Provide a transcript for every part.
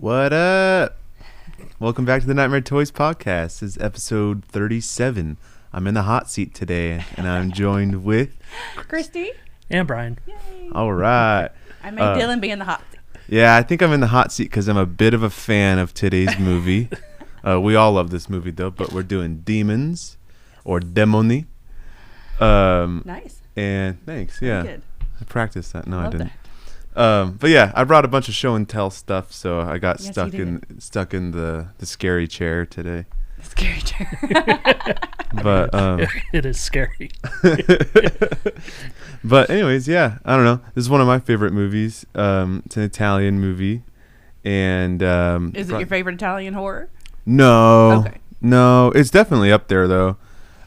What up? Welcome back to the Nightmare Toys podcast. This is episode 37. I'm in the hot seat today, and I'm joined with Christy and Brian. Yay. All right. I made Dylan be in the hot seat. Yeah, I think I'm in the hot seat because I'm a bit of a fan of today's movie. We all love this movie, though, but we're doing Demons, or Demoni. Nice. And thanks, yeah. Good. I practiced that. No, I Love didn't. that. But yeah, I brought a bunch of show and tell stuff, so I got Yes, stuck you in the scary chair today. Scary chair. But It is scary. but anyways, yeah, I don't know. This is one of my favorite movies. It's an Italian movie, and Is it your favorite Italian horror? No, Okay. no, it's definitely up there though.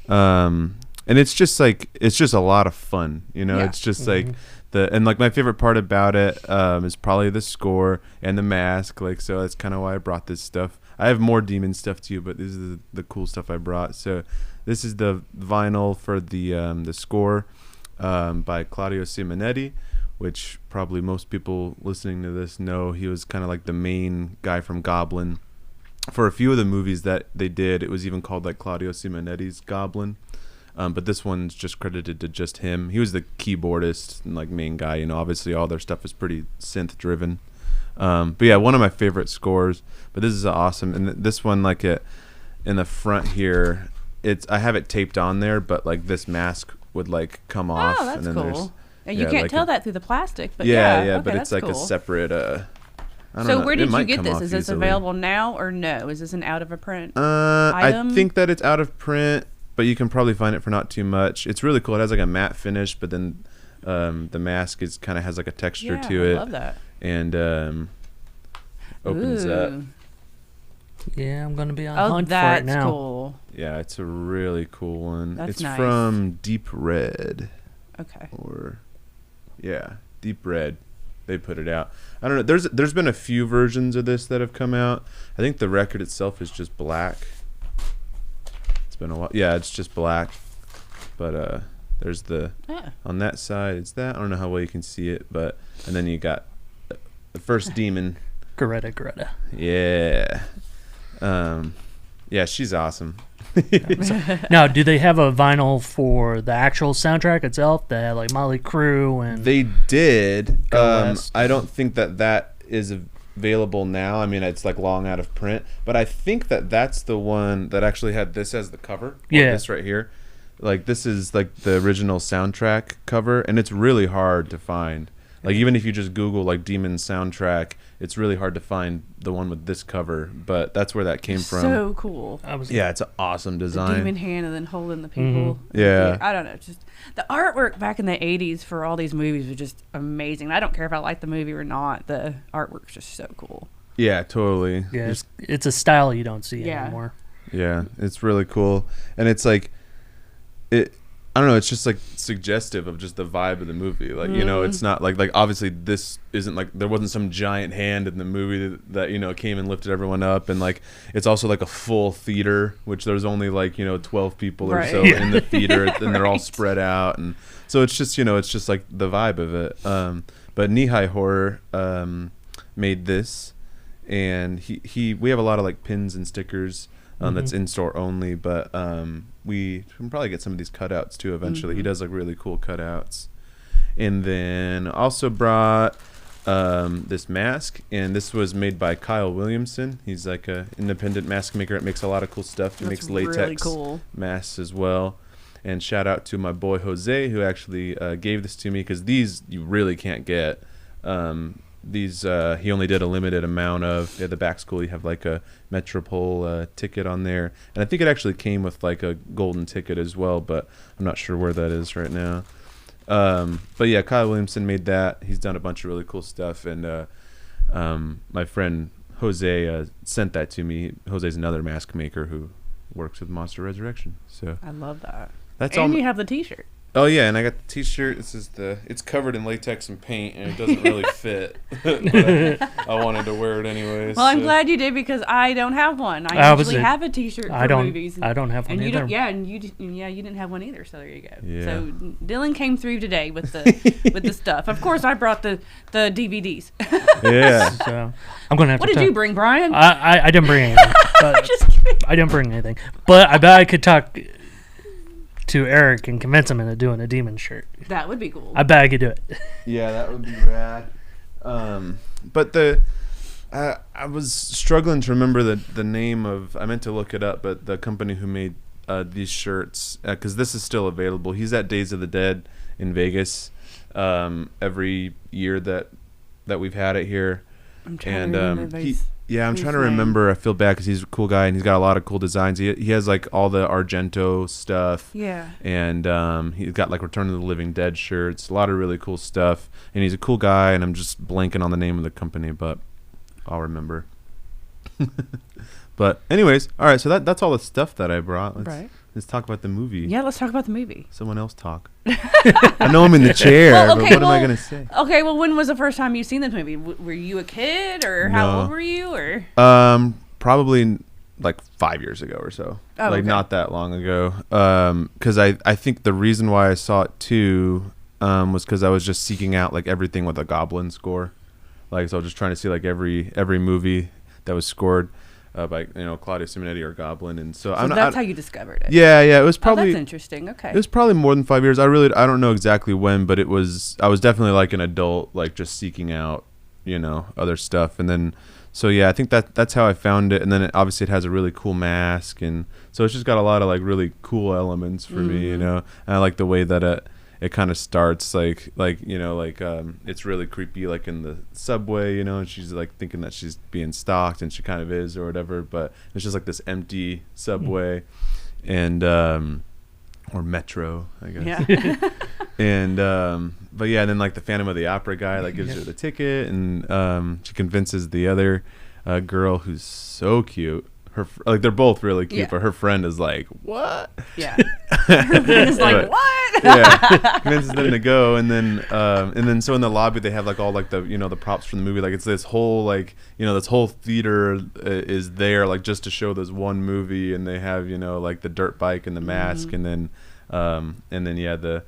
And it's just a lot of fun, you know. Yeah. It's just like my favorite part about it is probably the score and the mask. Like, so that's kind of why I brought this stuff. I have more demon stuff too, but this is the cool stuff I brought. So this is the vinyl for the score by Claudio Simonetti, which probably most people listening to this know. He was kind of like the main guy from Goblin. For a few of the movies that they did, it was even called like Claudio Simonetti's Goblin. But this one's just credited to just him. He was the keyboardist and like main guy. You know, obviously all their stuff is pretty synth driven. But yeah, one of my favorite scores. But this is awesome. And this one, like in the front here, I have it taped on there, but like this mask would like come off. Oh, that's and then cool. And you can't like tell that through the plastic, but yeah, okay, but it's like cool. a separate. I don't So know. where It did you might get come this? off Is this easily. available now or no? Is this an out of a print? I item? think that it's out of print, but you can probably find it for not too much. It's really cool. It has like a matte finish, but then the mask kind of has like a texture to it. I love that. And opens up. Ooh. Yeah, I'm going to be on Oh, hunt for that's it now. cool. Yeah, it's a really cool one. That's it's nice. from Deep Red. Okay. Deep Red. They put it out. I don't know. There's been a few versions of this that have come out. I think the record itself is just black. It's been a while. Yeah, it's just black. But there's on that side, it's that. I don't know how well you can see it, but and then you got the first demon. Greta. Yeah. Yeah, she's awesome. Now, do they have a vinyl for the actual soundtrack itself that had like Motley Crue and They did. Go West? I don't think that is available now. I mean, it's like long out of print, but I think that's the one that actually had this as the cover. Yeah. This right here. Like, this is like the original soundtrack cover, and it's really hard to find. Like, even if you just Google like Demon soundtrack, it's really hard to find the one with this cover, but that's where that came from. So cool. Yeah, it's an awesome The design. demon hand and then holding the people. Yeah. I don't know. Just the artwork back in the 80s for all these movies was just amazing. I don't care if I like the movie or not. The artwork's just so cool. Yeah, totally. yeah, it's a style you don't see anymore. Yeah, it's really cool. And it's like I don't know, it's just like suggestive of just the vibe of the movie. Like, you know, it's not like obviously this isn't like there wasn't some giant hand in the movie that you know came and lifted everyone up, and like it's also like a full theater, which there's only like, you know, 12 people or so in the theater, and they're all spread out, and so it's just, you know, it's just like the vibe of it. But Nihai Horror made this, and we have a lot of like pins and stickers that's in store only, but we can probably get some of these cutouts too eventually. He does like really cool cutouts. And then also brought this mask, and this was made by Kyle Williamson. He's like a independent mask maker that makes a lot of cool stuff. He makes latex really cool. masks as well. And shout out to my boy Jose, who actually gave this to me, because these you really can't get. These he only did a limited amount of. At the back school, you have like a Metropole ticket on there, and I think it actually came with like a golden ticket as well, but I'm not sure where that is right now. But yeah, Kyle Williamson made that. He's done a bunch of really cool stuff, and my friend Jose sent that to me. Jose's another mask maker who works with Monster Resurrection. So I love that. that's and all. you have the T-shirt. Oh yeah, and I got the T-shirt. It's covered in latex and paint, and it doesn't really fit. But I wanted to wear it anyways. Well, I'm glad you did because I don't have one. I usually have a T-shirt for movies. I don't have one and either. You didn't have one either. So there you go. Yeah. So Dylan came through today with the stuff. Of course, I brought the DVDs. Yeah. So I'm gonna have What to. did you bring, Brian? I didn't bring anything. Just kidding. I didn't bring anything, but I bet I could talk to Eric and convince him into doing a demon shirt. That would be cool. I bet I could do it. Yeah, that would be rad. But I was struggling to remember the name of. I meant to look it up, but the company who made these shirts, because this is still available. He's at Days of the Dead in Vegas every year that we've had it here. I'm trying to remember. I'm trying to remember. I feel bad because he's a cool guy and he's got a lot of cool designs. He has like all the Argento stuff. Yeah. And he's got like Return of the Living Dead shirts. A lot of really cool stuff. And he's a cool guy. And I'm just blanking on the name of the company, but I'll remember. But anyways, all right. So that's all the stuff that I brought. Let's talk about the movie. Yeah, let's talk about the movie. Someone else talk. I know I'm in the chair, but what am I going to say? Okay, well, when was the first time you seen this movie? Were you a kid, or how old were you, or? Probably like 5 years ago or so. Oh, like okay. not that long ago. Because I think the reason why I saw it too was because I was just seeking out like everything with a Goblin score. Like, so I was just trying to see like every movie that was scored by Claudio Simonetti or Goblin, and so that's how you discovered it. Yeah, it was probably. That's interesting. Okay. It was probably more than 5 years. I don't know exactly when, but I was definitely like an adult, like just seeking out, other stuff, and then. So yeah, I think that's how I found it, and then obviously it has a really cool mask, and so it's just got a lot of like really cool elements for me, And I like the way that it kind of starts it's really creepy, like in the subway, and she's like thinking that she's being stalked, and she kind of is or whatever, but it's just like this empty subway, and or metro, I guess. Yeah. And but yeah, and then like the Phantom of the Opera guy like gives her the ticket, and she convinces the other girl who's so cute. Like they're both really cute, but her friend is like, "What?" Yeah. Her friend is like, "What?" Yeah. Convinces them to go, and then so in the lobby they have like all like the the props from the movie. Like it's this whole like this whole theater is there like just to show this one movie, and they have like the dirt bike and the mask, and then the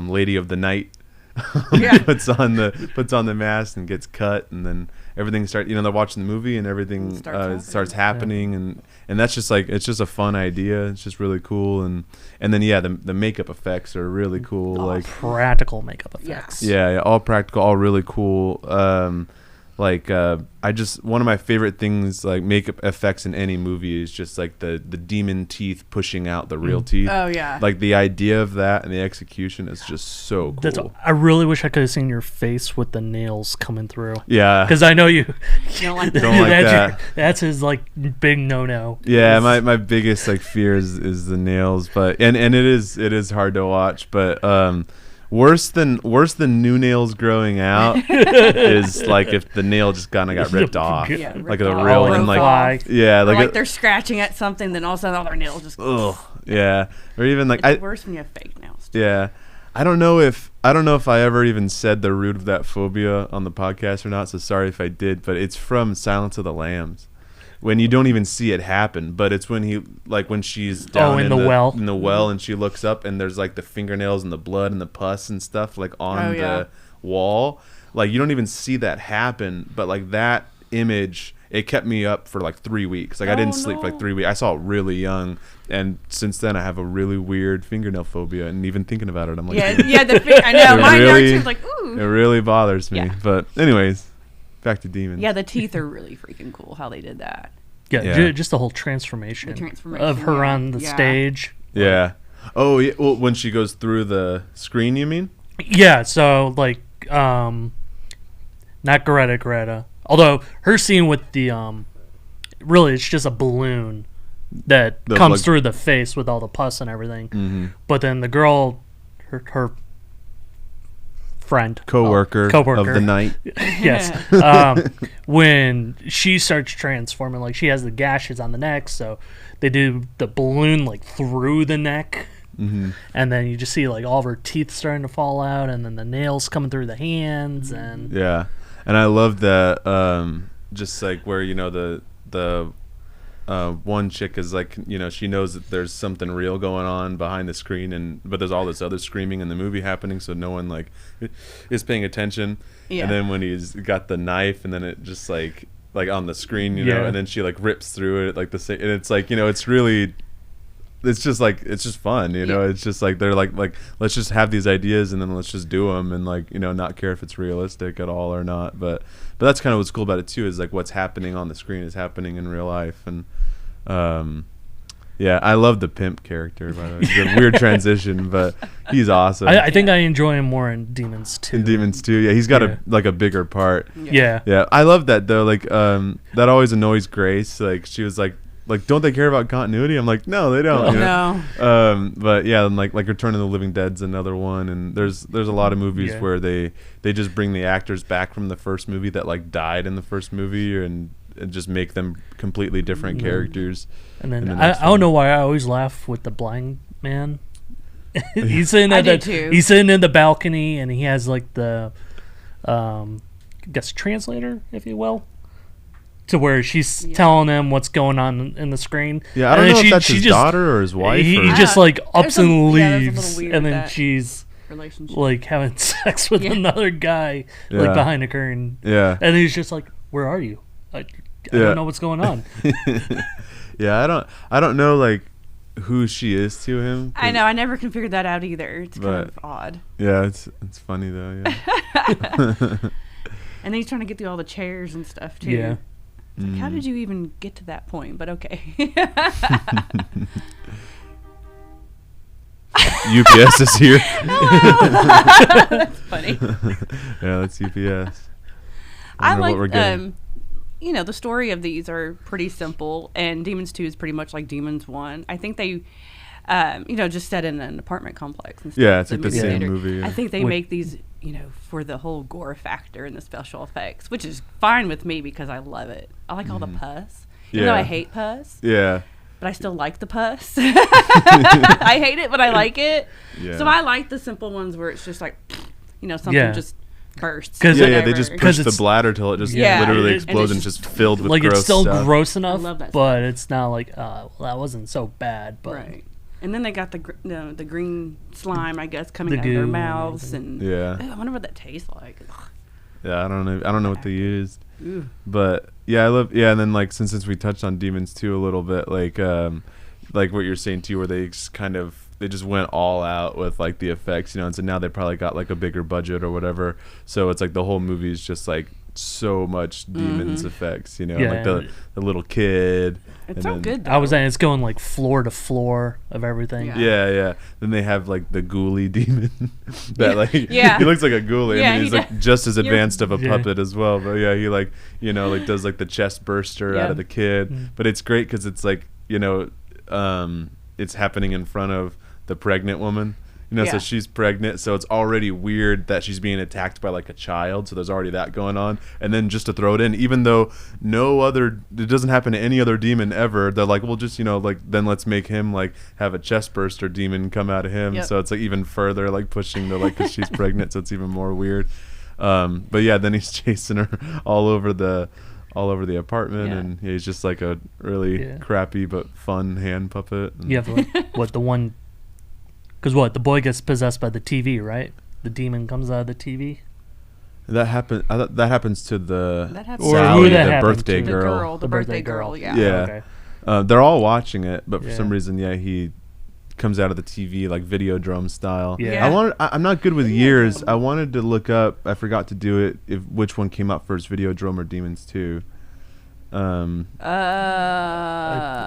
Lady of the Night puts on the mask and gets cut, and then everything starts. They're watching the movie and everything starts happening, and that's just like it's just a fun idea. It's just really cool, and then the makeup effects are really cool, like practical makeup effects. Yeah, all practical, all really cool. One of my favorite things like makeup effects in any movie is just like the demon teeth pushing out the real teeth. Oh yeah. Like the idea of that and the execution is just so cool. I really wish I could have seen your face with the nails coming through. Yeah. Because I know you don't like that. Don't like that. That's his like big no. Yeah, my biggest like fear is the nails, but and it is hard to watch, but worse than new nails growing out is like if the nail just kind of got ripped off, like the real one, like like they're scratching at something, then all of a sudden all their nails just. Ugh, yeah, or even like it's worse when you have fake nails. Yeah, I don't know if I ever even said the root of that phobia on the podcast or not. So sorry if I did, but it's from Silence of the Lambs. When you don't even see it happen, but it's when she's down in the well, and she looks up and there's like the fingernails and the blood and the pus and stuff like on the wall. Like you don't even see that happen, but like that image, it kept me up for like 3 weeks. Like I didn't sleep for like 3 weeks. I saw it really young, and since then I have a really weird fingernail phobia. And even thinking about it, I'm like, I know. Mine really, like, ooh. It really bothers me. Yeah. But anyways. Back to demons. Yeah, the teeth are really freaking cool how they did that. Yeah. Just the whole transformation of her on the stage. Yeah. Oh, yeah. Well, when she goes through the screen, you mean? Yeah. So like, not Greta. Although her scene with the really it's just a balloon that comes through the face with all the pus and everything. Mm-hmm. But then the girl, her friend, coworker of the night. Yes. When she starts transforming, like she has the gashes on the neck, so they do the balloon like through the neck and then you just see like all of her teeth starting to fall out, and then the nails coming through the hands, and yeah, and I love that. Just like where the one chick is like, she knows that there's something real going on behind the screen, but there's all this other screaming in the movie happening, so no one like is paying attention. Yeah. And then when he's got the knife, and then it just like on the screen, and then she like rips through it like the same, and it's like it's really. It's just fun, It's just like they're like let's just have these ideas and then let's just do them, and like not care if it's realistic at all or not. But that's kind of what's cool about it too, is like what's happening on the screen is happening in real life. And I love the pimp character, by the way. It's a weird transition, but he's awesome. I think I enjoy him more in Demons 2. In Demons 2, yeah, he's got a bigger part. Yeah. I love that though. Like that always annoys Grace. Like she was like, don't they care about continuity? I'm like, no, they don't. No. But yeah, and like Return of the Living Dead's another one, and there's a lot of movies where they just bring the actors back from the first movie that like died in the first movie, and just make them completely different characters. And then I don't know why I always laugh with the blind man. He's sitting he's sitting in the balcony, and he has like the I guess translator, if you will. To where she's telling him what's going on in the screen. Yeah, I don't know if that's his daughter or his wife. He just like ups and leaves, and then she's like having sex with another guy like behind a curtain. Yeah, and he's just like, "Where are you? I don't know what's going on." Yeah, I don't know like who she is to him. I know, I never can figure that out either. It's kind of odd. Yeah, it's funny though. Yeah. And then he's trying to get through all the chairs and stuff too. Yeah. Like, how did you even get to that point? But okay. UPS is here. That's funny. Yeah, that's UPS. I like the story of these are pretty simple, and Demons 2 is pretty much like Demons 1. I think they just set in an apartment complex and stuff. Yeah, it's like the same movie. I think they make these for the whole gore factor and the special effects, which is fine with me because I love it. I like all the pus. Even though I hate pus. Yeah. But I still like the pus. I hate it, but I like it. Yeah. So I like the simple ones where it's just like, something just bursts. They just push the bladder till it just literally explodes and just filled with gross it's still stuff. Gross enough, but it's not like, well, that wasn't so bad. But right. And then they got the green slime, I guess, coming out of their mouths, and I wonder what that tastes like. Ugh. Yeah, I don't know what they used, but I love and then like since we touched on Demons 2 a little bit, like what you're saying too, where they just went all out with like the effects, and so now they probably got like a bigger budget or whatever, so it's like the whole movie is just like so much demons effects, like the little kid. It's so good though. I was saying it's going like floor to floor of everything. Yeah. Then they have like the ghoulie demon that he looks like a ghoulie. I mean, he's like just as advanced of a puppet as well. But he like does like the chest burster out of the kid. But it's great because it's like it's happening in front of the pregnant woman. So she's pregnant, so it's already weird that she's being attacked by like a child, so there's already that going on. And then just to throw it in, even though it doesn't happen to any other demon ever, they're like, well, just then let's make him like have a chest burster demon come out of him. So it's like even further like pushing the because she's pregnant, so it's even more weird. But then he's chasing her all over the apartment, and he's just like a really crappy but fun hand puppet. What the one. Because the boy gets possessed by the TV, right? The demon comes out of the TV. That happens to the Sally, the birthday girl. The birthday girl. Yeah. Yeah. Okay. They're all watching it, but for some reason, he comes out of the TV like Videodrome style. Yeah. I'm not good with years. I wanted to look up. I forgot to do it. Which one came out first, Videodrome or Demons 2? I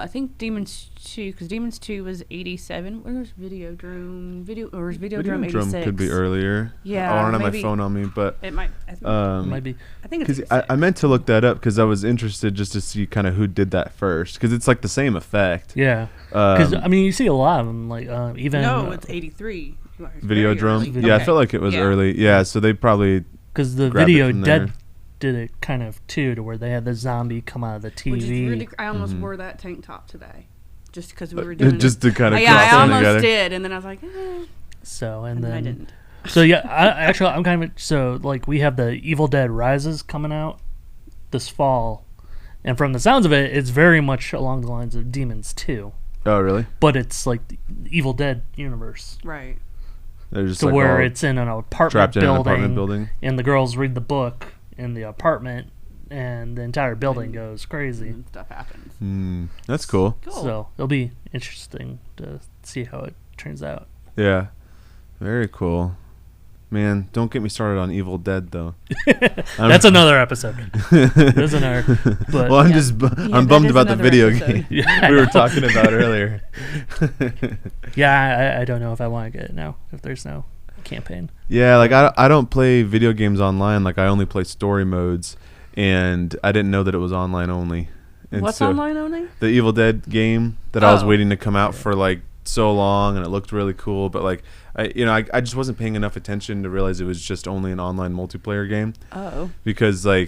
think Demons 2, because Demons 2 was 87. Where's Videodrome? Videodrome 86? Could be earlier. Yeah. I don't have my phone on me, but it might. It might be. I think it's. I meant to look that up because I was interested just to see kind of who did that first, because it's like the same effect. Yeah. Because you see a lot of them, like even. No, it's 83. Videodrome. Yeah, I felt like it was early. Yeah, so they probably. Because the Video Dead did it kind of too, to where they had the zombie come out of the TV. Which is really, I almost wore that tank top today. just because we were doing just to kind of yeah, I almost did, and then I was like, So and then I didn't. So yeah, I'm kind of so like we have the Evil Dead Rises coming out this fall, and from the sounds of it, it's very much along the lines of Demons 2. Oh, really? But it's like the Evil Dead universe, right? They're just to like where it's in an apartment building, and the girls read the book in the apartment, and the entire building goes crazy. And stuff happens. That's cool. So it'll be interesting to see how it turns out. Yeah, very cool. Man, don't get me started on Evil Dead though. That's another episode. That's another. But well, I'm bummed about the video episode. game we were talking about earlier. Yeah, I don't know if I want to get it now if there's no campaign. Yeah, like I don't play video games online. Like I only play story modes, and I didn't know that it was online only. And What's online only? The Evil Dead game that I was waiting to come out for like so long, and it looked really cool, but like I just wasn't paying enough attention to realize it was just only an online multiplayer game. Because I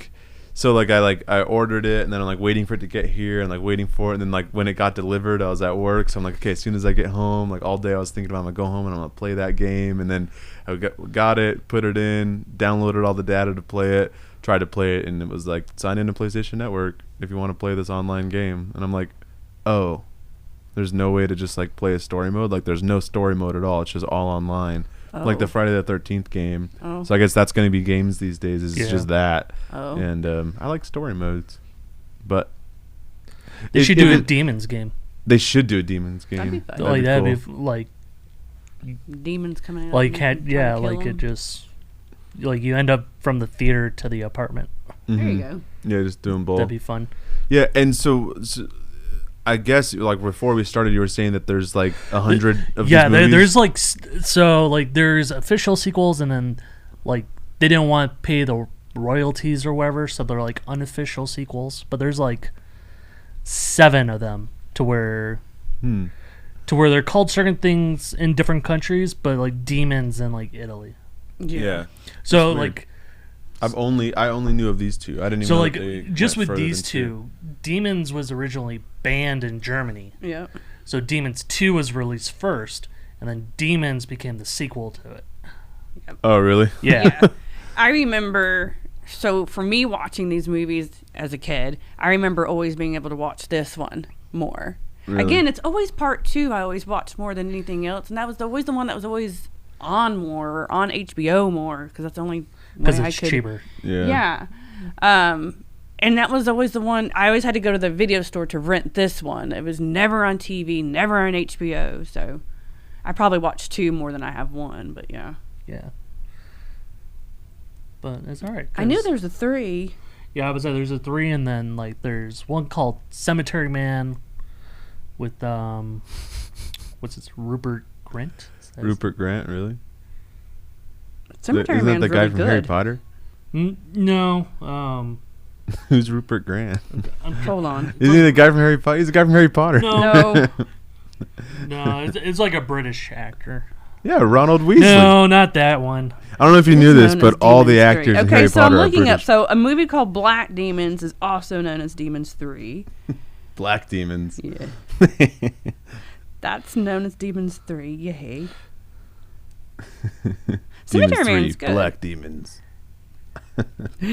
ordered it, and then I'm like waiting for it to get here, and like waiting for it, and then like when it got delivered, I was at work, so I'm like, okay, as soon as I get home, like all day I was thinking about I'm gonna go home and I'm gonna play that game, and then I got it, put it in, downloaded all the data to play it, tried to play it, and it was like, sign into PlayStation Network if you want to play this online game, and I'm like, oh, there's no way to just like play a story mode. Like there's no story mode at all. It's just all online. Like the Friday the 13th game. So I guess that's going to be games these days. Is just that. And I like story modes, but they should do a Demons game. They should do a Demons game. That'd be fun. Like that'd be like demons coming out. Like like it just like you end up from the theater to the apartment. There you go. Yeah, just doing both. That'd be fun. Yeah, and so I guess like before we started, you were saying that there's like 100 of these movies. There's like there's official sequels, and then like they didn't want to pay the royalties or whatever, so they're like unofficial sequels. But there's like 7 of them to where they're called certain things in different countries, but like Demons in like Italy. Yeah. So like. I only knew of these two. I didn't even so know like that they just went with further these than two, Demons was originally banned in Germany. Yeah. So Demons 2 was released first, and then Demons became the sequel to it. Yep. Oh, really? Yeah. I remember. So for me watching these movies as a kid, I remember always being able to watch this one more. Really? Again, it's always part 2. I always watched more than anything else, and that was always the one that was always on more, or on HBO more, because that's the only because it's cheaper. Yeah. And that was always the one. I always had to go to the video store to rent this one. It was never on TV, never on HBO. So I probably watched 2 more than I have 1. But yeah. But it's all right. I knew there was a 3. Yeah, I was like, there's a 3, and then like there's one called Cemetery Man with what's his Rupert Grint? Rupert Grant, really? Cemetery Isn't that Man's the guy really from good. Harry Potter? No. Who's Rupert Grant? Hold on. Isn't he the guy from Harry Potter? He's the guy from Harry Potter. No. No, it's like a British actor. Yeah, Ronald Weasley. No, not that one. I don't know if you knew this, but all the actors in Harry Potter are British. Okay, so I'm looking up. So a movie called Black Demons is also known as Demons 3. Black Demons. Yeah. That's known as Demons 3. Yay. Cemetery Man's good. Black Demons.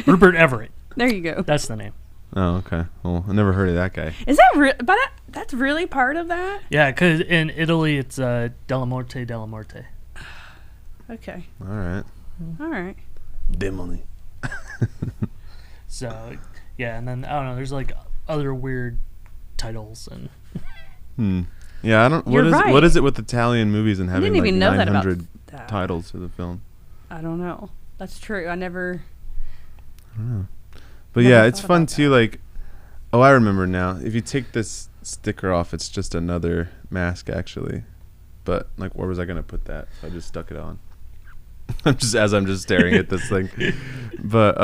Rupert Everett. There you go. That's the name. Oh, okay. Well, I never heard of that guy. Is that but that's really part of that? Yeah, because in Italy it's Della Morte, Della Morte. Okay. All right. Demoni. So, yeah, and then I don't know. There's like other weird titles and. Yeah, I don't. What is it with Italian movies and having I didn't even like know 900 that about titles to the film? I don't know. That's true. I don't know. But yeah, it's fun too. Like, oh, I remember now. If you take this sticker off, it's just another mask actually. But like, where was I gonna put that? So I just stuck it on. I'm just staring at this thing. But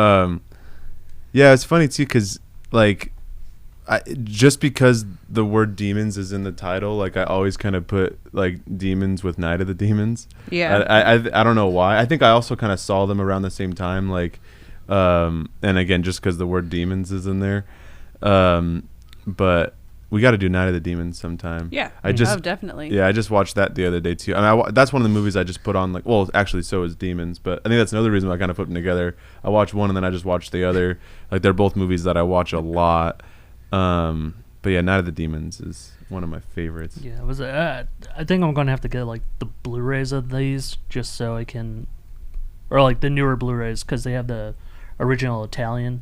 yeah, it's funny too because like. Just because the word demons is in the title, like I always kind of put like demons with Night of the Demons. Yeah. I don't know why. I think I also kind of saw them around the same time, like, and again, just because the word demons is in there. But we got to do Night of the Demons sometime. Yeah. Definitely. Yeah, I just watched that the other day too. I mean, that's one of the movies I just put on. Like, well, actually, so is Demons, but I think that's another reason why I kind of put them together. I watched one and then I just watched the other. Like, they're both movies that I watch a lot. But yeah, Night of the Demons is one of my favorites. Yeah, it was. I think I'm gonna have to get like the Blu-rays of these just so I can, or like the newer Blu-rays because they have the original Italian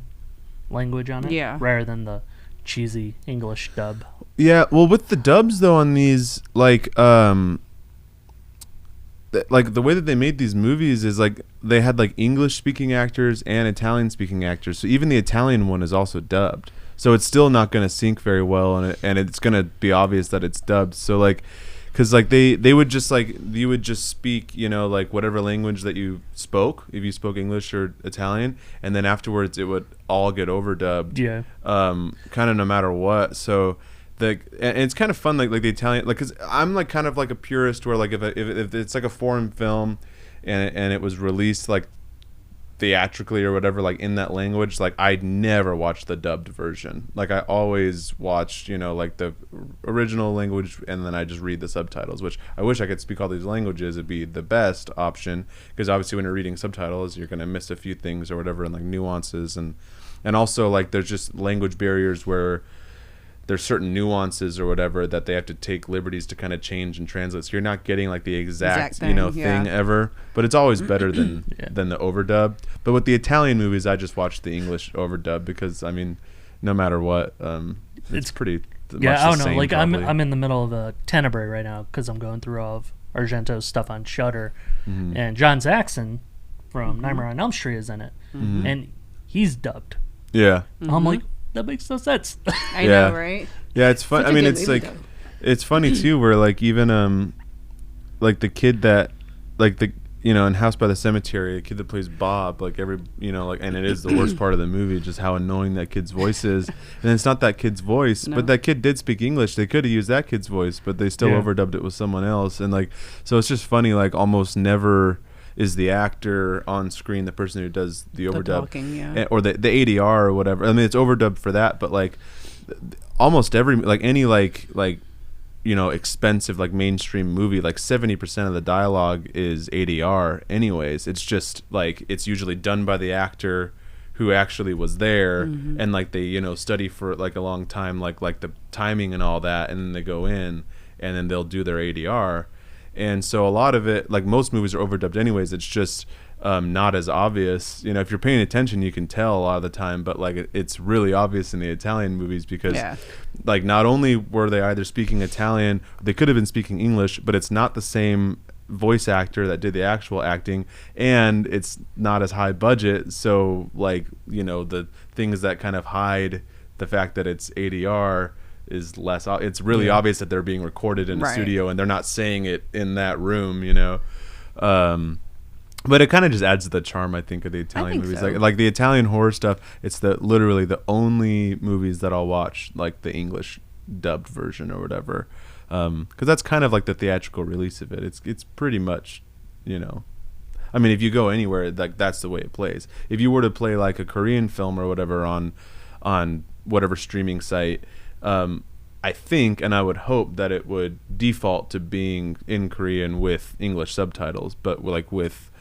language on it, rather than the cheesy English dub. Yeah, well, with the dubs though on these, like the way that they made these movies is like they had like English speaking actors and Italian speaking actors, so even the Italian one is also dubbed. So it's still not going to sync very well, and it's going to be obvious that it's dubbed. So like, because like they would just like you would just speak, you know, like whatever language that you spoke, if you spoke English or Italian, and then afterwards it would all get overdubbed. Yeah. Kind of no matter what. So and it's kind of fun, like the Italian, like, because I'm like kind of like a purist where like if it's like a foreign film, and it was released like theatrically or whatever, like in that language, like I'd never watch the dubbed version. Like I always watched, you know, like the original language, and then I just read the subtitles, which I wish I could speak all these languages. It'd be the best option, because obviously when you're reading subtitles you're going to miss a few things or whatever, and like nuances, and also like there's just language barriers where there's certain nuances or whatever that they have to take liberties to kind of change and translate. So you're not getting like the exact thing, you know, thing ever. But it's always better than the overdub. But with the Italian movies, I just watch the English overdub because, I mean, no matter what, it's pretty yeah, much I don't the know. same, like probably. I'm in the middle of a Tenebrae right now because I'm going through all of Argento's stuff on Shudder, and John Saxon from Nightmare on Elm Street is in it, and he's dubbed. Yeah. I'm like, that makes no sense. I know, right? Yeah, it's fun. I mean, it's like, it's funny too, where like even like the kid that, like the, you know, in House by the Cemetery, a kid that plays Bob, like every, you know, like, and it is the worst part of the movie, just how annoying that kid's voice is. And it's not that kid's voice, but that kid did speak English. They could have used that kid's voice, but they still overdubbed it with someone else. And like, so it's just funny, like almost never is the actor on screen the person who does the overdub, talking, or the ADR or whatever. I mean, it's overdubbed for that, but like almost every, like any like you know, expensive like mainstream movie, like 70% of the dialogue is ADR anyways. It's just like it's usually done by the actor who actually was there, and like they, you know, study for like a long time, like the timing and all that, and then they go in and then they'll do their ADR. And so a lot of it, like most movies are overdubbed anyways. It's just not as obvious. You know, if you're paying attention, you can tell a lot of the time. But like it's really obvious in the Italian movies because, like, not only were they either speaking Italian, they could have been speaking English, but it's not the same voice actor that did the actual acting, and it's not as high budget. So like, you know, the things that kind of hide the fact that it's ADR is less. It's really obvious that they're being recorded in a studio and they're not saying it in that room, you know. But it kind of just adds to the charm, I think, of the Italian movies. So. Like the Italian horror stuff, it's literally the only movies that I'll watch like the English dubbed version or whatever, because that's kind of like the theatrical release of it. It's pretty much, you know, I mean, if you go anywhere, like that's the way it plays. If you were to play like a Korean film or whatever on whatever streaming site, I think, and I would hope that it would default to being in Korean with English subtitles, but like with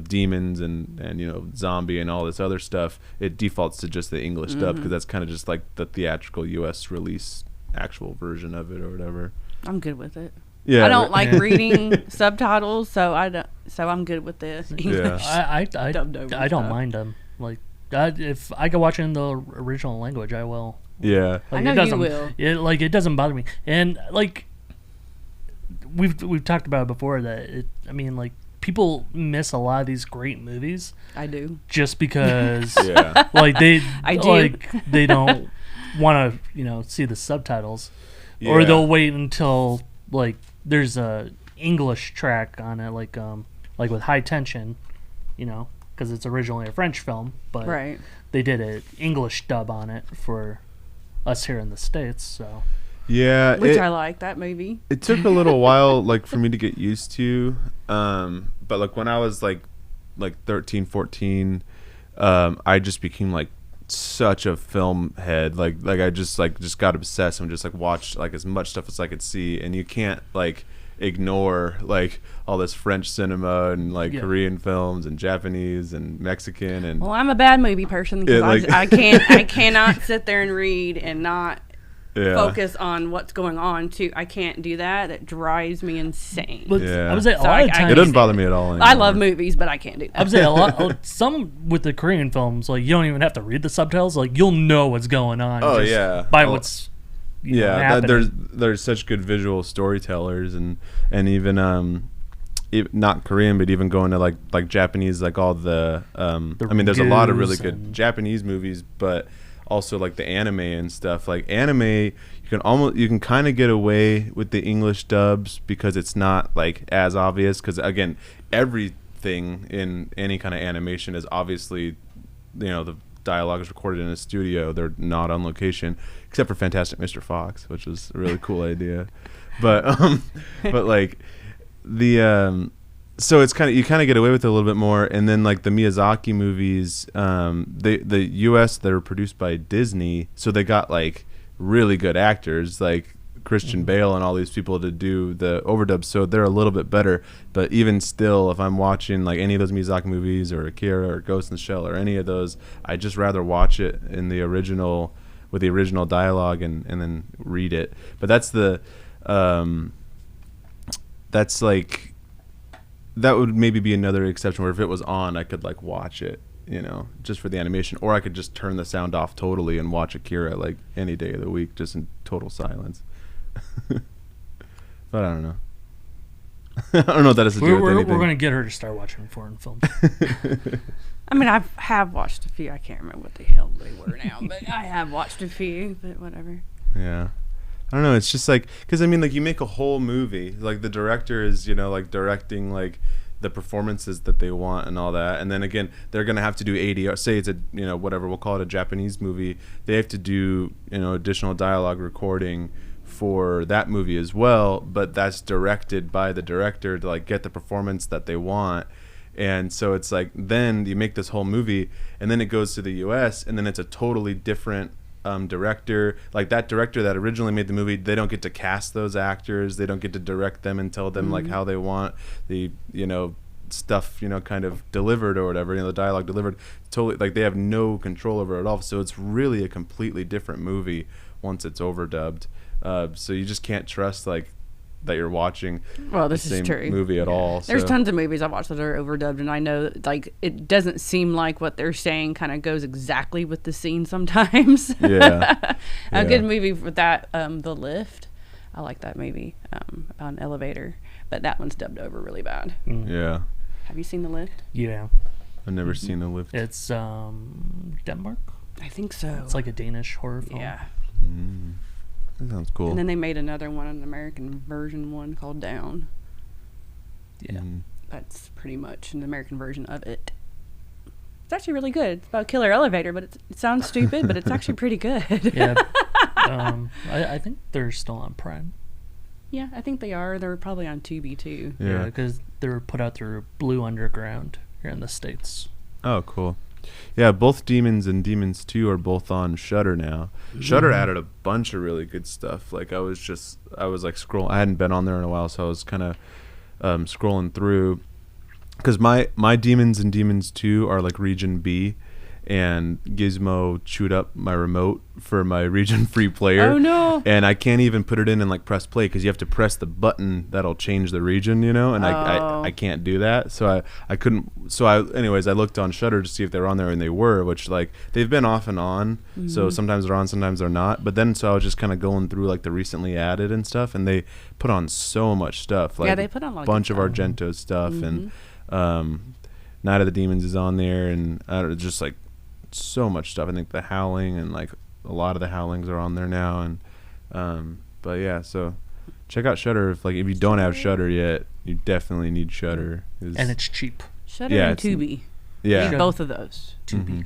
demons and you know, zombie and all this other stuff, it defaults to just the English dub, because that's kind of just like the theatrical US release actual version of it or whatever. I'm good with it. Yeah, I don't like reading subtitles, so I'm good with the English. I don't mind them. Like if I can watch it in the original language, I will. Yeah, like, I know you will. It doesn't bother me, and like we've talked about it before that I mean, like, people miss a lot of these great movies. I do, just because like they don't want to, you know, see the subtitles, or they'll wait until like there's a English track on it, like with High Tension, you know, because it's originally a French film, but they did an English dub on it for us here in the States. So which I like that movie. It took a little while, like, for me to get used to, but like when I was like 13, 14, I just became like such a film head. Like I just got obsessed and just like watched like as much stuff as I could see, and you can't like ignore like all this French cinema and like Korean films and Japanese and Mexican. And well, I'm a bad movie person because I cannot sit there and read and not focus on what's going on too. I can't do that. That drives me insane. But I would say a lot of times it doesn't bother me at all anymore. I love movies, but I can't do that. I would say some with the Korean films, like you don't even have to read the subtitles. Like you'll know what's going on. By what's there's such good visual storytellers and even not Korean, but even going to like Japanese, like all the I mean, there's a lot of really good Japanese movies, but also like the anime and stuff. Like anime, you can kind of get away with the English dubs because it's not like as obvious, because again, everything in any kind of animation is obviously, the dialogue is recorded in a studio. They're not on location, except for Fantastic Mr. Fox, which was a really cool idea. But like so it's you kind of get away with it a little bit more. And then like the Miyazaki movies, the US, they're produced by Disney, so they got like really good actors like Christian Bale and all these people to do the overdubs, so they're a little bit better. But even still, if I'm watching like any of those Miyazaki movies or Akira or Ghost in the Shell or any of those, I just rather watch it in the original with the original dialogue and then read it. But that's like, that would maybe be another exception where if it was on, I could like watch it, just for the animation, or I could just turn the sound off totally and watch Akira like any day of the week, just in total silence. But I don't know. I don't know what that has to do with anything. We're going to get her to start watching foreign films. I mean, I have watched a few. I can't remember what the hell they were now, but I have watched a few, but whatever. Yeah. I don't know. It's just like, because I mean, like you make a whole movie, like the director is, like directing like the performances that they want and all that, and then again, they're gonna have to do ADR. Say it's a whatever, we'll call it a Japanese movie. They have to do additional dialogue recording for that movie as well, but that's directed by the director to like get the performance that they want. And so it's like, then you make this whole movie and then it goes to the US and then it's a totally different director. Like that director that originally made the movie, they don't get to cast those actors, they don't get to direct them and tell them like how they want the stuff kind of delivered or whatever, the dialogue delivered. Totally, like they have no control over it at all. So it's really a completely different movie once it's overdubbed. So you just can't trust like that you're watching the same movie at all. There's tons of movies I've watched that are overdubbed, and I know like it doesn't seem like what they're saying kind of goes exactly with the scene sometimes. Yeah. A good movie with that, The Lift. I like that movie, on Elevator, but that one's dubbed over really bad. Yeah. Have you seen The Lift? Yeah. I've never seen The Lift. It's Denmark? I think so. It's like a Danish horror film. Yeah. That sounds cool. And then they made another one, an American version one called Down. Yeah. That's pretty much an American version of it. It's actually really good. It's about a killer elevator, but it sounds stupid, but it's actually pretty good. Yeah. I think they're still on Prime. Yeah, I think they are. They're probably on Tubi too. Yeah, because they were put out through Blue Underground here in the States. Oh, cool. Yeah, both Demons and Demons 2 are both on Shudder now. Shudder added a bunch of really good stuff. Like I was like scrolling. I hadn't been on there in a while, so I was kind of scrolling through, because my Demons and Demons 2 are like Region B, and Gizmo chewed up my remote for my region free player. Oh no. And I can't even put it in and like press play, because you have to press the button that'll change the region, and I can't do that. So I couldn't. So anyways, I looked on Shudder to see if they were on there, and they were, which like they've been off and on. So sometimes they're on, sometimes they're not. But then so I was just kind of going through like the recently added and stuff, and they put on so much stuff. Like they put on a bunch of Argento stuff, and Night of the Demons is on there, and just like so much stuff. I think The Howling and like a lot of the Howlings are on there now, and but yeah, so check out Shudder. If you don't have Shudder yet, you definitely need Shudder. And it's cheap. Shudder and Tubi. Yeah, need both of those. Tubi.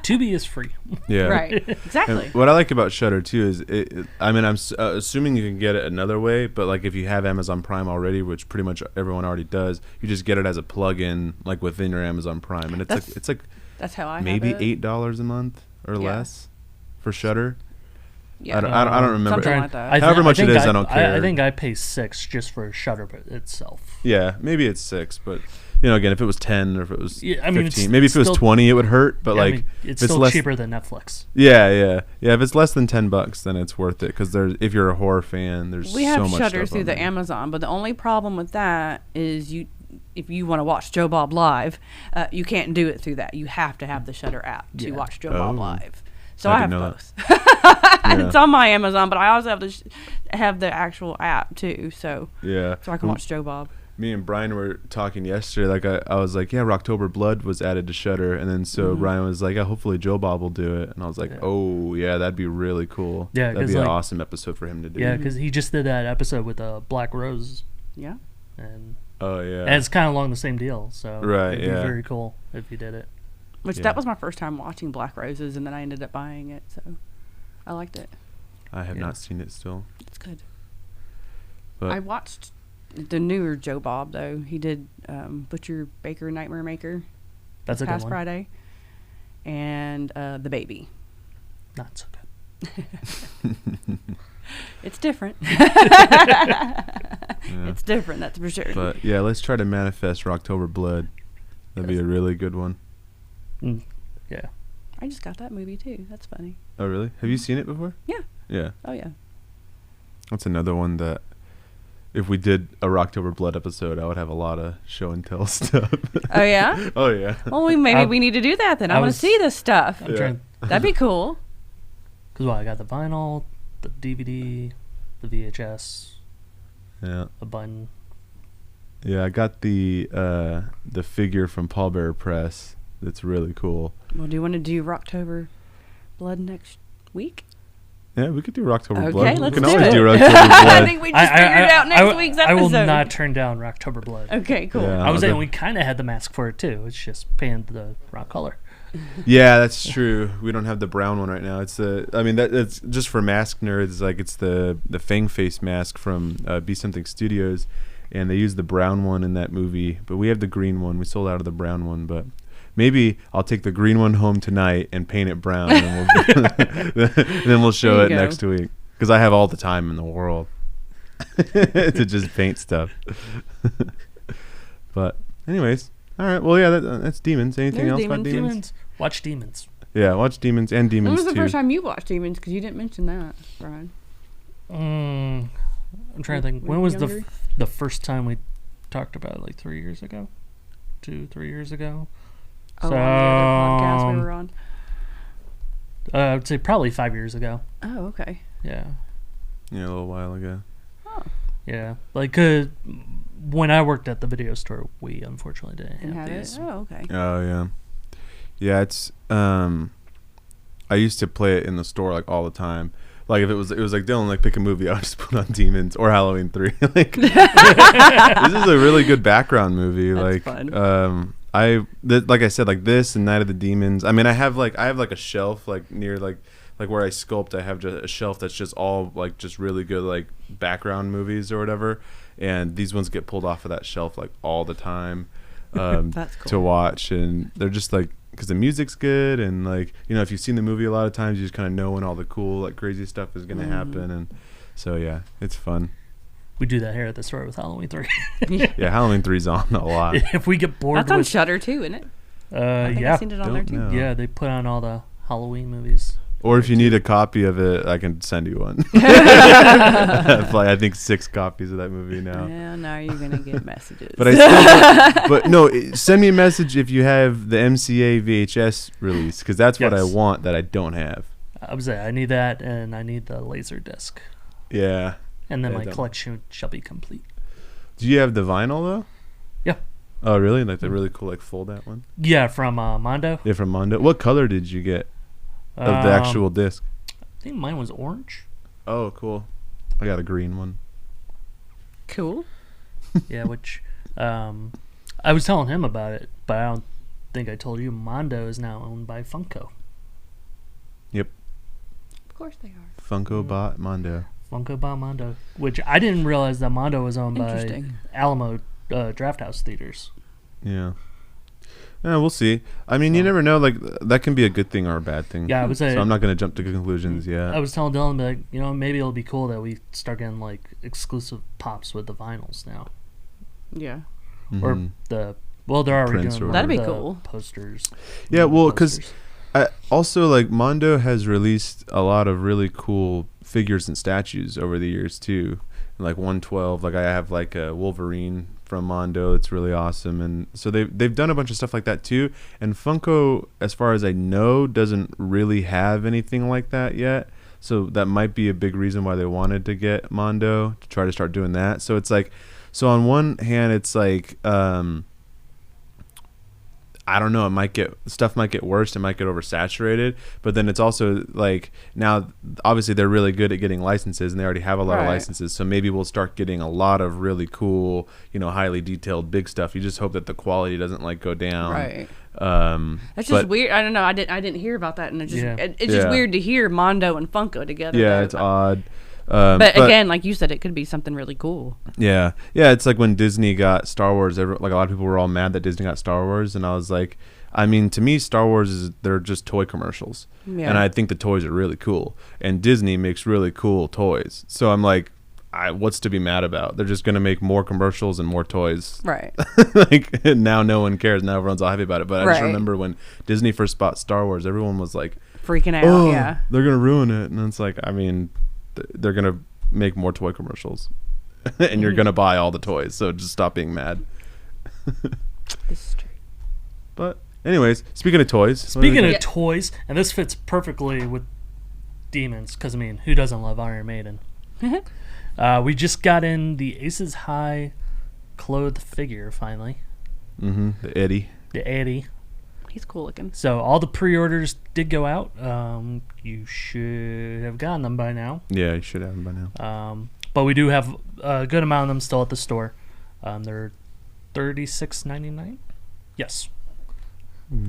Tubi is free. Yeah, right. Exactly. And what I like about Shudder too is, I mean, I'm assuming you can get it another way, but like if you have Amazon Prime already, which pretty much everyone already does, you just get it as a plug-in like within your Amazon Prime, and it's like That's how I maybe have it. $8 a month or less for Shudder. Yeah. I don't remember. Something like that. However much it is, I don't care. I think I pay $6 just for Shudder itself. Yeah, maybe it's $6, but again, if it was 10 or if it was 15, maybe if it was 20, it would hurt. But it's still cheaper than Netflix. Yeah. If it's less than $10, then it's worth it because if you're a horror fan, there's we have so much Shudder stuff through the Amazon, but the only problem with that is if you want to watch Joe Bob live, you can't do it through that. You have to have the Shudder app to watch Joe Bob live. So I have both. It's on my Amazon, but I also have the actual app too. So I can watch Joe Bob. Me and Brian were talking yesterday. Like I was like, yeah, Rocktober Blood was added to Shudder, and then Brian was like, hopefully Joe Bob will do it, and I was like, oh yeah, that'd be really cool. Yeah, that'd be an awesome episode for him to do. Yeah, because he just did that episode with Black Rose. Yeah. And and it's kind of along the same deal. So it'd be very cool if he did it. Which that was my first time watching Black Roses, and then I ended up buying it, so I liked it. I have not seen it still. It's good. But I watched the newer Joe Bob, though. He did Butcher, Baker, Nightmare Maker. That's a good one. Past Friday. And The Baby. Not so good. It's different. It's different, that's for sure. But yeah, let's try to manifest Rocktober Blood. That'd be a really good one. Yeah. I just got that movie too. That's funny. Oh really? Have you seen it before? Yeah. Yeah. Oh yeah. That's another one that if we did a Rocktober Blood episode, I would have a lot of show and tell stuff. Oh yeah? Oh yeah. Well, we need to do that then. I want to see this stuff. That'd be cool. Because I got the vinyl, the DVD, the VHS. Yeah. A button. Yeah, I got the figure from Pallbearer Press. That's really cool. Well, do you want to do Rocktober Blood next week? Yeah, we could do Rocktober Okay, Blood. let's we can do always it. do Rocktober Blood. I think we just figured out next week's episode. I will not turn down Rocktober Blood. Okay, cool. Yeah, I was saying we kind of had the mask for it too. It's just painted the wrong color. Yeah, that's true. We don't have the brown one right now. It's that's just for mask nerds. Like it's the Fang Face mask from Be Something Studios, and they used the brown one in that movie. But we have the green one. We sold out of the brown one, but maybe I'll take the green one home tonight and paint it brown, and then we'll show it next week because I have all the time in the world to just paint stuff. But anyways, all right. Well, yeah, that's Demons. Anything else about Demons? Watch Demons. Yeah, watch Demons and Demons 2. When was the first time you watched Demons? Because you didn't mention that, Brian. I'm trying to think. When was the first time we talked about it? Like 3 years ago? 2-3 years ago? Oh, on the other podcast we were on? I would say probably 5 years ago. Oh, okay. Yeah. Yeah, a little while ago. Oh. Yeah. Like, when I worked at the video store, we unfortunately didn't have these. Oh, okay. Oh, yeah. Yeah, it's I used to play it in the store like all the time. Like if it was like Dylan, like pick a movie, I would just put on Demons or Halloween 3. Like this is a really good background movie. That's like fun. like I said, like this and Night of the Demons. I mean, I have like a shelf like near like where I sculpt. I have just a shelf that's just all like just really good like background movies or whatever. And these ones get pulled off of that shelf like all the time That's cool. to watch, and they're just like. Because the music's good, and like if you've seen the movie a lot of times, you just kind of know when all the cool like crazy stuff is gonna happen, and so yeah, it's fun. We do that here at the store with Halloween 3. Yeah, Halloween 3's on a lot. If we get bored, that's on Shudder too, isn't it? I think I've seen it on there too. know. Yeah, they put on all the Halloween movies. Or if you need a copy of it, I can send you one. I have like I think 6 copies of that movie now. Yeah, now you're gonna get messages. But I still but no, send me a message if you have the MCA VHS release, because that's what I want that I don't have. I was saying I need that, and I need the laser disc. Yeah. And then my collection shall be complete. Do you have the vinyl though? Yeah. Oh really? Like the really cool like fold out one? Yeah, from Mondo. Yeah, from Mondo. What color did you get of the actual disc? I think mine was orange. Oh, cool. I got a green one. Cool. Yeah, which I was telling him about it, but I don't think I told you Mondo is now owned by Funko. Yep. Of course they are. Funko bought Mondo. Funko bought Mondo, which I didn't realize that Mondo was owned by Alamo Drafthouse Theaters. Yeah. Yeah, we'll see. I mean, you never know. Like that can be a good thing or a bad thing. Yeah, I was saying. So I'm not going to jump to conclusions yet. I was telling Dylan, like, maybe it'll be cool that we start getting like exclusive pops with the vinyls now. Yeah. Mm-hmm. Or they're already Prints doing That'd be the cool. posters. Yeah, well, because also like Mondo has released a lot of really cool figures and statues over the years too. Like 112, like I have like a Wolverine from Mondo. It's really awesome, and so they've done a bunch of stuff like that too. And Funko, as far as I know, doesn't really have anything like that yet. So that might be a big reason why they wanted to get Mondo to try to start doing that. So it's like, so on one hand, it's like I don't know, stuff might get worse, it might get oversaturated, but then it's also like now obviously they're really good at getting licenses and they already have a lot of licenses, so maybe we'll start getting a lot of really cool, highly detailed big stuff. You just hope that the quality doesn't like go down. Right. That's just weird. I don't know. I didn't hear about that, and it's just weird to hear Mondo and Funko together. Yeah, though. it's odd. But again, like you said, it could be something really cool. Yeah. It's like when Disney got Star Wars. Like a lot of people were all mad that Disney got Star Wars, and I was like, I mean, to me, Star Wars they're just toy commercials, and I think the toys are really cool, and Disney makes really cool toys. So I'm like, what's to be mad about? They're just gonna make more commercials and more toys, right? Like now, no one cares. Now everyone's all happy about it. But I just remember when Disney first bought Star Wars, everyone was like freaking out. Oh, yeah, they're gonna ruin it, and it's like, I mean, they're gonna make more toy commercials and you're gonna buy all the toys, so just stop being mad. This is true. But anyways, speaking of toys, and this fits perfectly with demons, because I mean, who doesn't love Iron Maiden? We just got in the Aces High clothed figure finally. The Eddie. He's cool looking. So all the pre-orders did go out. You should have gotten them by now. Yeah, you should have them by now. But we do have a good amount of them still at the store. They're $36.99. Yes.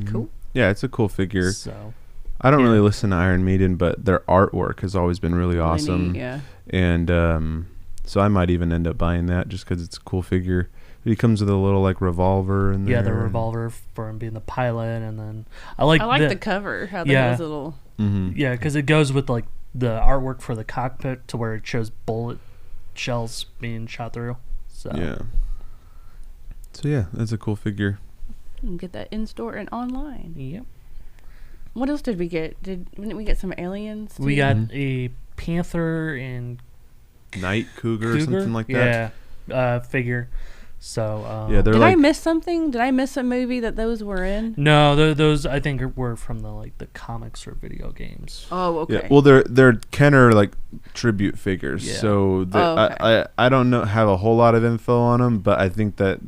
Cool. Yeah, it's a cool figure. So I don't really listen to Iron Maiden, but their artwork has always been really awesome. Neat, yeah. And so I might even end up buying that just because it's a cool figure. He comes with a little like revolver in there. Yeah, the revolver for him being the pilot, and then I like the cover. How they have little. Yeah, because it goes with like the artwork for the cockpit to where it shows bullet shells being shot through. So yeah, that's a cool figure. You can get that in store and online. Yep. What else did we get? Didn't we get some aliens too? We got a panther and Night Cougar or something like that. Yeah, figure. So they're did like, I miss something? Did I miss a movie that those were in? No, those I think were from the comics or video games. Oh, okay. Yeah, well, they're Kenner like tribute figures. Yeah. So okay. I don't have a whole lot of info on them, but I think that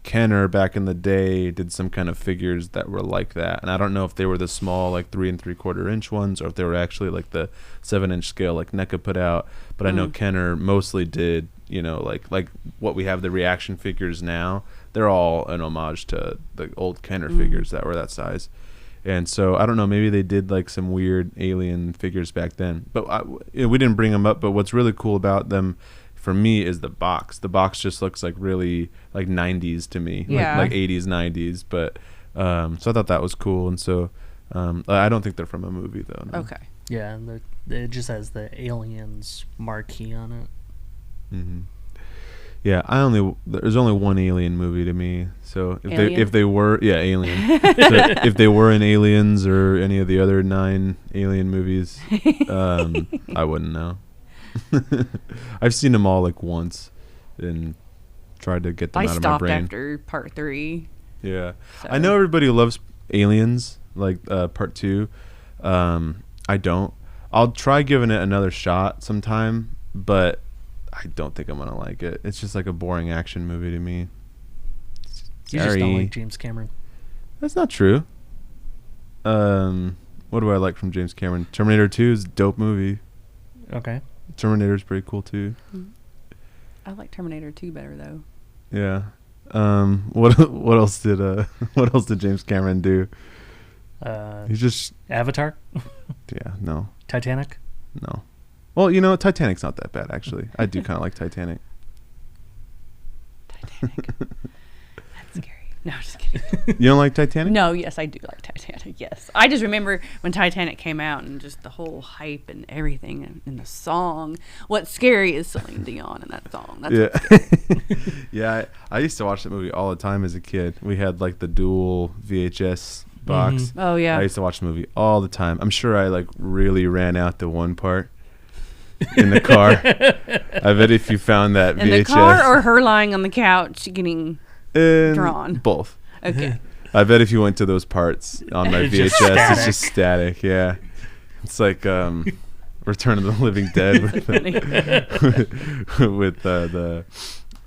Kenner back in the day did some kind of figures that were like that, and I don't know if they were the small like 3 3/4 inch ones or if they were actually like the 7-inch scale like NECA put out. But I know Kenner mostly did. Like what we have the reaction figures now, they're all an homage to the old Kenner figures that were that size. And so I don't know, maybe they did like some weird alien figures back then. But we didn't bring them up. But what's really cool about them, for me, is the box. The box just looks like really like 90s to me, like 80s, 90s. But so I thought that was cool. And so I don't think they're from a movie though. No. Okay. Yeah, and it just has the aliens marquee on it. Yeah, there's only one Alien movie to me. So if they were Alien. So if they were in Aliens or any of the other 9 Alien movies, I wouldn't know. I've seen them all like once and tried to get them out of my brain. I stopped after part 3. Yeah, so. I know everybody loves Aliens like part 2. I don't. I'll try giving it another shot sometime, but I don't think I'm gonna like it. It's just like a boring action movie to me. You just don't like James Cameron. That's not true. What do I like from James Cameron? Terminator 2 is a dope movie. Okay. Terminator's pretty cool too. I like Terminator 2 better though. Yeah. What else did James Cameron do? He's just Avatar. Yeah. No. Titanic. No. Well, Titanic's not that bad, actually. I do kind of like Titanic. Titanic. That's scary. No, I'm just kidding. You don't like Titanic? No, yes, I do like Titanic. Yes, I just remember when Titanic came out and just the whole hype and everything and the song. What's scary is Celine Dion in that song. That's Yeah, I used to watch that movie all the time as a kid. We had like the dual VHS box. Mm-hmm. Oh yeah, I used to watch the movie all the time. I'm sure I like really ran out the one part in the car. I bet if you found that in VHS the car or her lying on the couch getting drawn. Both. Okay. I bet if you went to those parts on my VHS, it's just static. Yeah, it's like Return of the Living Dead with the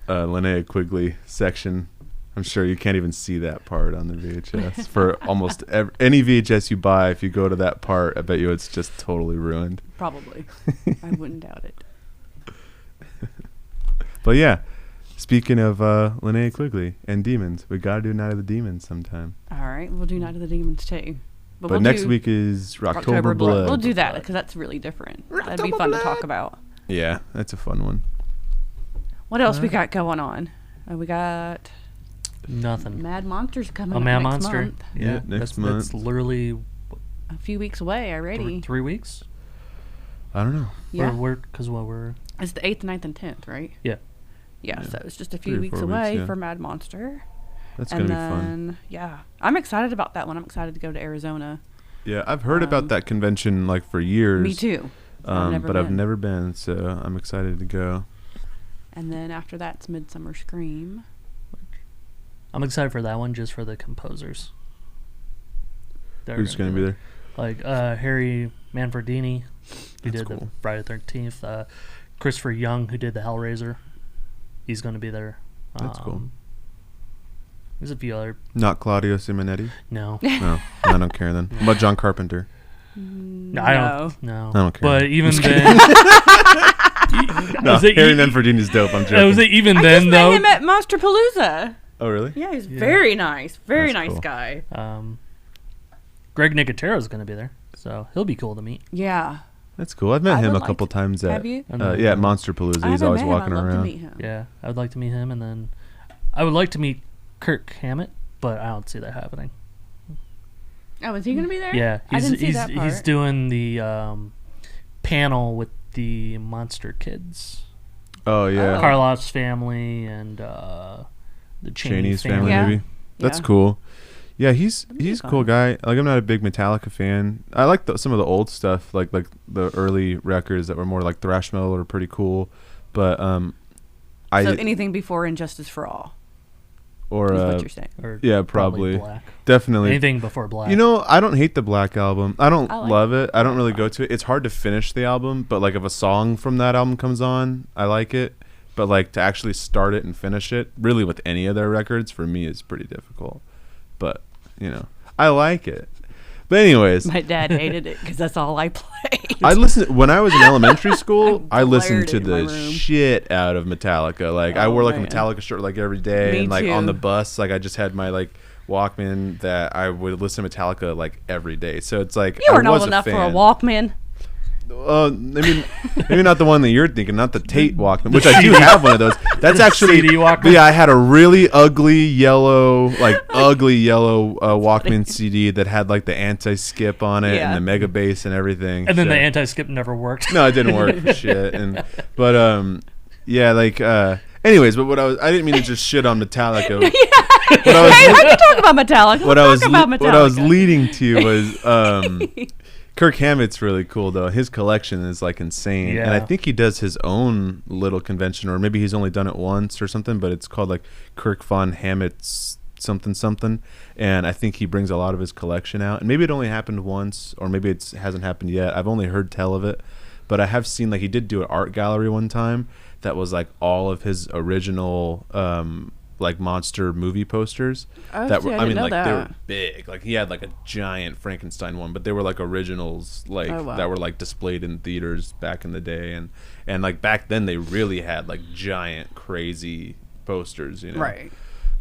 Linnea Quigley section. I'm sure you can't even see that part on the VHS. For almost any VHS you buy, if you go to that part, I bet you it's just totally ruined. Probably. I wouldn't doubt it. But yeah, speaking of Linnea Quigley and demons, we got to do Night of the Demons sometime. All right, we'll do Night of the Demons too. But we'll next week is Rocktober Blood. We'll do that because that's really different. That'd be fun to talk about. Yeah, that's a fun one. What else we got going on? We got nothing. Mad Monster's coming up Mad next Monster. month. Yeah, next month. That's literally A few weeks away already. 3 weeks. I don't know. Yeah. Because we're It's the 8th, 9th, and 10th, right? Yeah. Yeah, so it's just a 3 few or weeks 4 weeks, away yeah. for Mad Monster. That's And going to be fun. then, yeah, I'm excited about that one. I'm excited to go to Arizona. Yeah, I've heard about that convention like for years. Me too. I've never been, so I'm excited to go. And then after that, it's Midsummer Scream. I'm excited for that one just for the composers. Who's going to be there? Like Harry Manfredini, who That's did cool. the Friday the 13th. Christopher Young, who did the Hellraiser. He's going to be there. That's cool. There's a few other. Not Claudio Simonetti? No. No, I don't care then. What about John Carpenter? No, I don't. No. I don't care. But even then. No, Harry Manfredini's dope. I'm joking. I was like, even I then, just though. met him at Monsterpalooza. Oh, really? Yeah, he's very nice. Very That's nice cool. guy. Greg Nicotero's going to be there, so he'll be cool to meet. Yeah. That's cool. I've met I him would a couple like times Have you? at Monsterpalooza. I He's haven't always met walking him. I'd love around. to meet him. Yeah, I would like to meet him, and then I would like to meet Kirk Hammett, but I don't see that happening. Oh, is he going to be there? Yeah, I didn't see that part. he's doing the panel with the Monster Kids. Oh, yeah. Oh. Karloff's family and the Cheney's Cheney's family, Yeah. maybe. That's Yeah. cool. Yeah, he's be a fun. cool guy. Like, I'm not a big Metallica fan. I like some of the old stuff, like the early records that were more like thrash metal are pretty cool. But So anything before Injustice for All or is what you're saying. Or yeah, probably. Black. Definitely. Anything before Black. You know, I don't hate the Black album. I don't I like love it. I don't really Black. go to it. It's hard to finish the album, but like if a song from that album comes on, I like it. But like to actually start it and finish it, really with any of their records, for me is pretty difficult. But, you know, I like it. But anyways, My dad hated it because that's all I played. I listened when I was in elementary school. I listened to blared it in the my room. shit out of Metallica. Like I Oh, wore like man. a Metallica shirt like every day, Me and like on too. the bus, like I just had my like Walkman that I would listen to Metallica like every day. So it's like You weren't I was old enough for a fan. Walkman. I mean, maybe not the one that you're thinking, not the Tate Walkman, which I do have one of those. That's actually, CD Walkman? yeah, I had a really ugly yellow Walkman CD that had like the anti-skip on it Yeah. and the mega bass and everything. and then So- the anti-skip never worked. no, it didn't work for shit. Anyways, but I didn't mean to just shit on Metallica. Hey, I can talk about Metallica. What Let's talk about Metallica. what I was leading to was Kirk Hammett's really cool though. His collection is like insane, and I Yeah. think he does his own little convention, or maybe he's only done it once or something. But it's called like Kirk von Hammett's something, and I think he brings a lot of his collection out. And maybe it only happened once, or maybe it hasn't happened yet. I've only heard tell of it, but I have seen like he did do an art gallery one time that was like all of his original like monster movie posters Oh, that see, were I I mean didn't know like they were that. big. Like he had like a giant Frankenstein one, but they were like originals like Oh, wow. that were like displayed in theaters back in the day, and like back then they really had like giant crazy posters, you know. Right.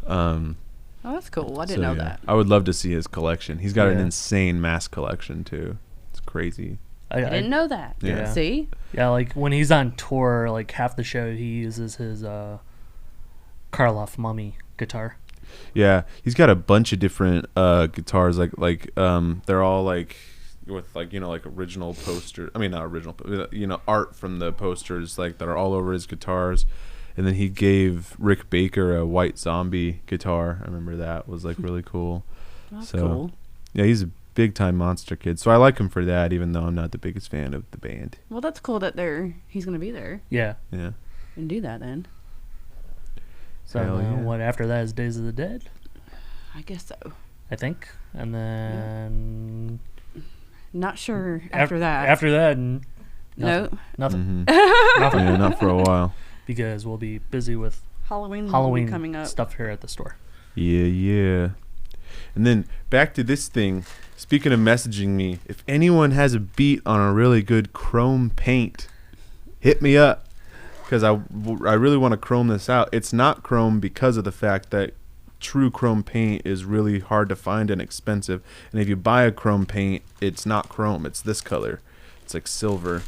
Um Oh, that's cool. I didn't so, know yeah. that. I would love to see his collection. He's got an Yeah. insane mask collection too. It's crazy. I didn't know that. Yeah. See? Yeah, like when he's on tour, like half the show he uses his Karloff Mummy guitar. Yeah, he's got a bunch of different guitars. They're all like with like like original posters. I mean, not original, but art from the posters like that are all over his guitars. And then he gave Rick Baker a White Zombie guitar. I remember that was like really cool. That's cool. Yeah, he's a big time Monster Kid. So I like him for that, even though I'm not the biggest fan of the band. Well, that's cool that he's going to be there. Yeah. Yeah. And do that then. So what after that is Days of the Dead? I guess so. I think. And then not sure after that. After that, nothing. Nothing. Mm-hmm. Nothing. Yeah, not for a while. Because we'll be busy with Halloween coming up. Stuff here at the store. Yeah. And then back to this thing. Speaking of messaging me, if anyone has a beat on a really good chrome paint, hit me up. Because I really want to chrome this out. It's not chrome because of the fact that true chrome paint is really hard to find and expensive. And if you buy a chrome paint, it's not chrome. It's this color. It's like silver.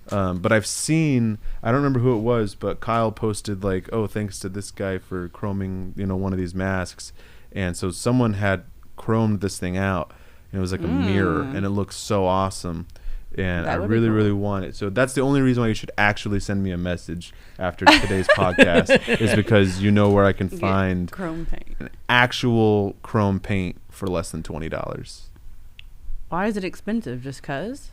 But I've seen, I don't remember who it was, but Kyle posted like, oh, thanks to this guy for chroming, one of these masks. And so someone had chromed this thing out. And it was like a mirror, and it looks so awesome. And I really, really want it. So that's the only reason why you should actually send me a message after today's podcast is because you know where I can find chrome paint. An actual chrome paint for less than $20. Why is it expensive? Just because?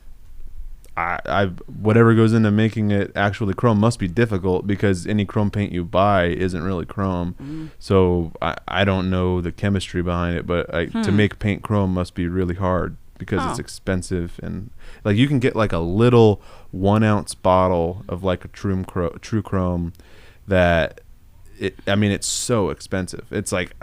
I whatever goes into making it actually chrome must be difficult because any chrome paint you buy isn't really chrome. So I don't know the chemistry behind it, but to make paint chrome must be really hard because it's expensive. And like you can get like a little 1 ounce bottle of like a true chrome that it's so expensive. It's like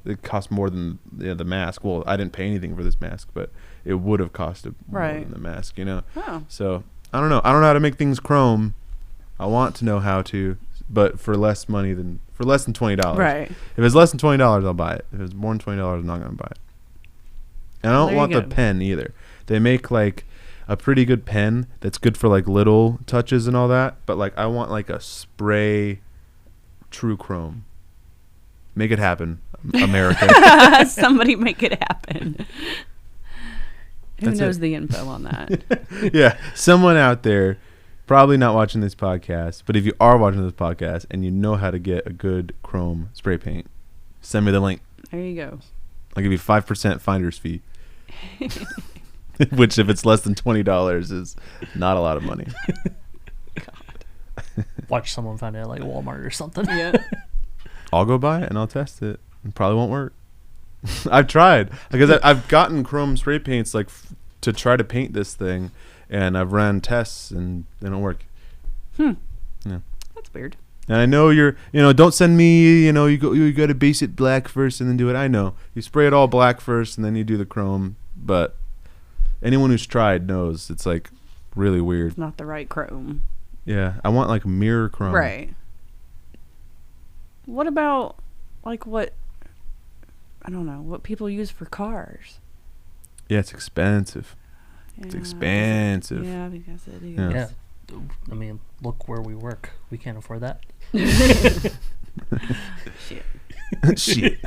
it costs more than the mask. Well, I didn't pay anything for this mask, but it would have costed more than the mask, Oh. So I don't know how to make things chrome. I want to know how to, but for less than $20. Right. If it's less than $20, I'll buy it. If it's more than $20, I'm not gonna buy it. And I don't want the pen either. They make like a pretty good pen that's good for like little touches and all that, but like I want like a spray true chrome. Make it happen, America. Somebody make it happen. Who That's knows it. the info on that? Yeah, someone out there, probably not watching this podcast, but if you are watching this podcast and you know how to get a good chrome spray paint, send me the link. There you go. I'll give you 5% finder's fee. Which, if it's less than $20, is not a lot of money. Watch someone find it at like Walmart or something. Yeah. I'll go buy it and I'll test it. It probably won't work. I've tried because I've gotten chrome spray paints like to try to paint this thing, and I've ran tests and they don't work. Yeah. That's weird. And I know don't send me, you got to base it black first and then do it. I know you spray it all black first and then you do the chrome, but anyone who's tried knows it's like really weird. It's not the right chrome. Yeah, I want like mirror chrome. Right. What about like what people use for cars? Yeah, it's expensive. Yeah, It's expensive. Yeah, because it is. Yeah. I mean, look where we work. We can't afford that. Shit. Shit.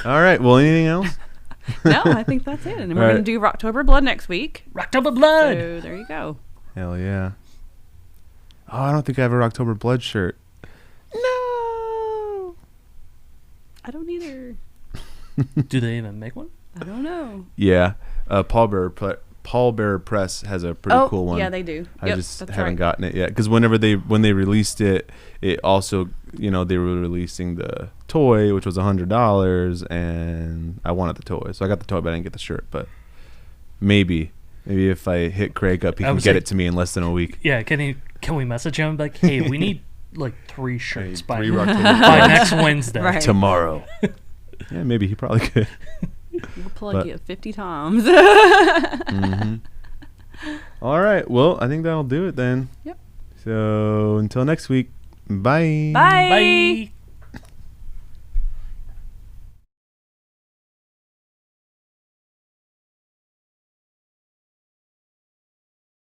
All right. Well, anything else? No, I think that's it. And we're going to do Rocktober Blood next week. Rocktober Blood! So there you go. Hell yeah. Oh, I don't think I have a Rocktober Blood shirt. No. I don't either. Do they even make one? I don't know. Yeah. Paul Bearer Press has a pretty cool one. Yeah, they do. I just haven't gotten it yet because when they released it, it also they were releasing the toy, which was $100, and I wanted the toy, so I got the toy, but I didn't get the shirt. But maybe if I hit Craig up, he can get it to me in less than a week. Yeah, can we message him like, hey, we need like 3 shirts by by next Wednesday. Right. Tomorrow. Yeah, maybe he probably could. We'll plug you 50 times. Mm-hmm. All right. Well, I think that'll do it then. Yep. So until next week, bye. Bye. Bye.